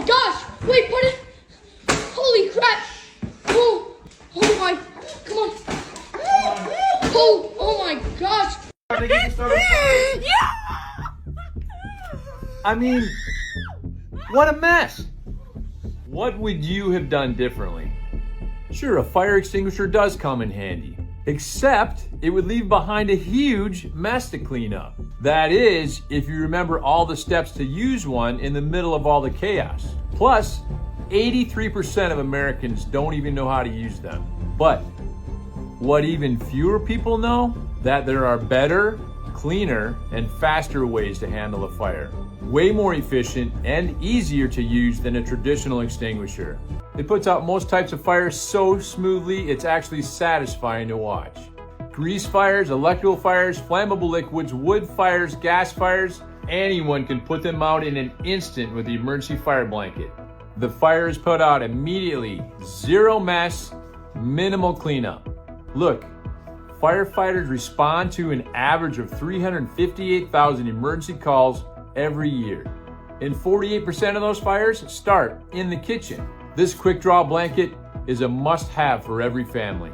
gosh! Wait, what is... Holy crap! Oh my... Come on. Oh my gosh! I mean, what a mess. What would you have done differently? Sure, a fire extinguisher does come in handy, except it would leave behind a huge mess to clean up. That is, if you remember all the steps to use one in the middle of all the chaos. Plus, 83% of Americans don't even know how to use them. But what even fewer people know? That there are better, cleaner, and faster ways to handle a fire. Way more efficient and easier to use than a traditional extinguisher. It puts out most types of fires so smoothly, it's actually satisfying to watch. Grease fires, electrical fires, flammable liquids, wood fires, gas fires, anyone can put them out in an instant with the emergency fire blanket. The fire is put out immediately, zero mess, minimal cleanup. Look, firefighters respond to an average of 358,000 emergency calls every year. And 48% of those fires start in the kitchen. This quick draw blanket is a must-have for every family.